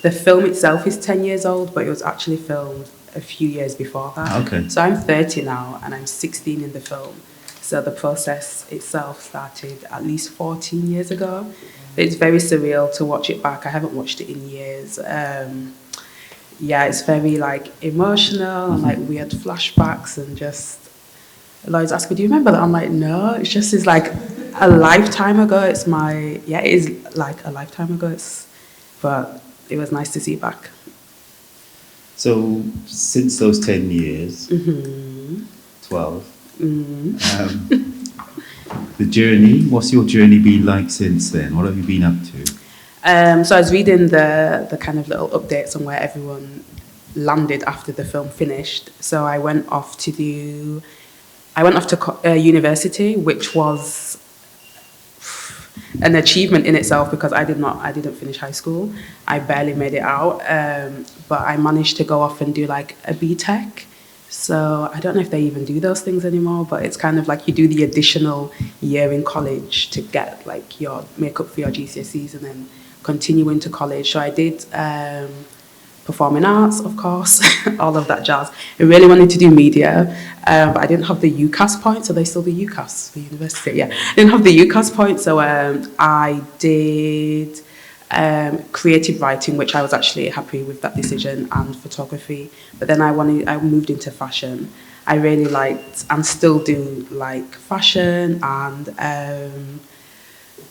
The film itself is 10 years old, but it was actually filmed a few years before that. Okay. So I'm 30 now, and I'm 16 in the film. So the process itself started at least 14 years ago. It's very surreal to watch it back. I haven't watched it in years. Yeah, it's very like emotional and like weird flashbacks and just. Lloyd's asking, do you remember that? I'm like, no, it's like a lifetime ago. It is like a lifetime ago. But it was nice to see it back. So since those 10 years, 12, the journey, what's your journey been like since then? What have you been up to? So I was reading the kind of little updates on where everyone landed after the film finished. So I went off to university, which was an achievement in itself because I didn't finish high school. I barely made it out, but I managed to go off and do like a BTEC. So I don't know if they even do those things anymore, but it's kind of like you do the additional year in college to get like your make up for your GCSEs and then continue into college. So I did performing arts, of course, all of that jazz. I really wanted to do media, but I didn't have the UCAS point, so they still do UCAS for university. Yeah, I didn't have the UCAS point, so I did creative writing, which I was actually happy with that decision, and photography. But then I moved into fashion. I really liked and still do like fashion and.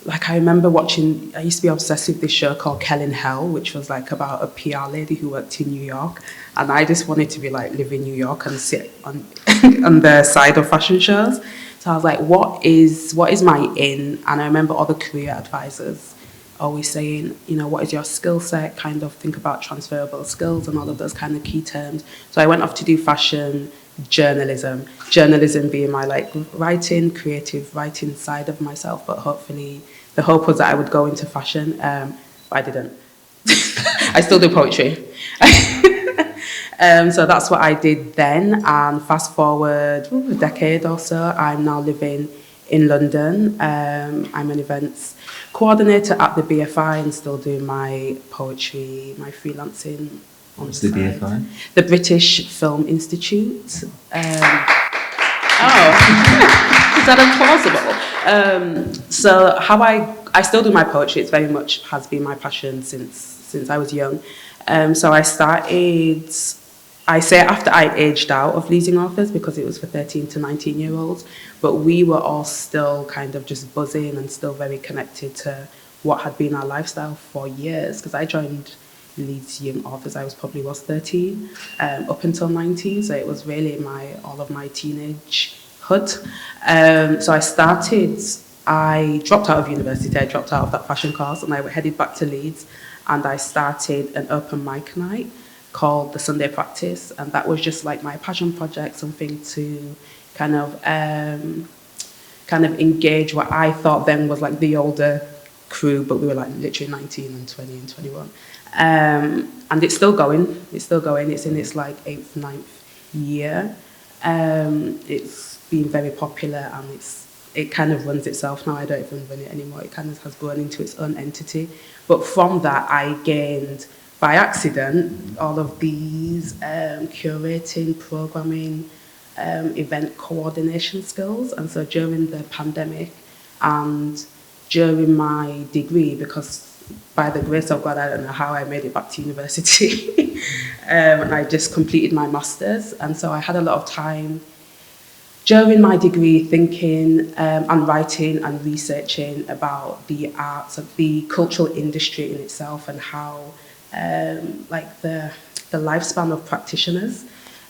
Like I remember I used to be obsessed with this show called Hell, which was like about a PR lady who worked in New York. And I just wanted to be like, live in New York and sit on, on the side of fashion shows. So I was like, what is my in? And I remember all the career advisors always saying, what is your skill set? Kind of think about transferable skills and all of those kind of key terms. So I went off to do fashion, journalism being my like creative writing side of myself, but hopefully the hope was that I would go into fashion, but I didn't. I still do poetry. So that's what I did then, and fast forward a decade or so, I'm now living in London. I'm an events coordinator at the BFI and still do my poetry, my freelancing. What's the BFI? The British Film Institute. Is that implausible? So how I still do my poetry. It's very much has been my passion since I was young. So I started. I say after I aged out of Leeds Young Authors because it was for 13 to 19-year-olds, but we were all still kind of just buzzing and still very connected to what had been our lifestyle for years. Because I joined Leeds Young Authors, I was 13 up until 19, so it was really all of my teenagehood. So I dropped out of university, I dropped out of that fashion course, and I headed back to Leeds, and I started an open mic night called the Sunday Practice, and that was just like my passion project, something to kind of engage what I thought then was like the older crew, but we were like literally 19 and 20 and 21. And it's still going. It's in its like 8th, 9th year. It's been very popular and it kind of runs itself now. I don't even run it anymore. It kind of has grown into its own entity. But from that, I gained, by accident, all of these curating, programming, event coordination skills. And so during the pandemic and during my degree, because by the grace of God, I don't know how I made it back to university. And I just completed my master's. And so I had a lot of time during my degree thinking and writing and researching about the arts, of the cultural industry in itself and how, like the lifespan of practitioners.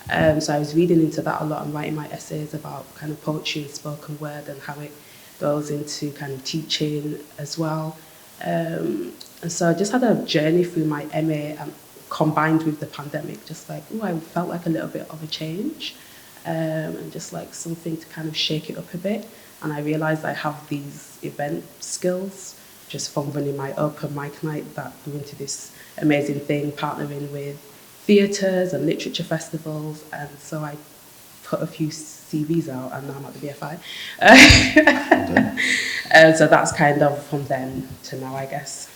So I was reading into that a lot and writing my essays about kind of poetry and spoken word and how it goes into kind of teaching as well. And so I just had a journey through my MA and combined with the pandemic, just like, I felt like a little bit of a change and just like something to kind of shake it up a bit. And I realised I have these event skills just from running my open mic night that grew into this amazing thing, partnering with theatres and literature festivals. And so I put a few CVs out and now I'm at the BFI. So that's kind of from then to now, I guess.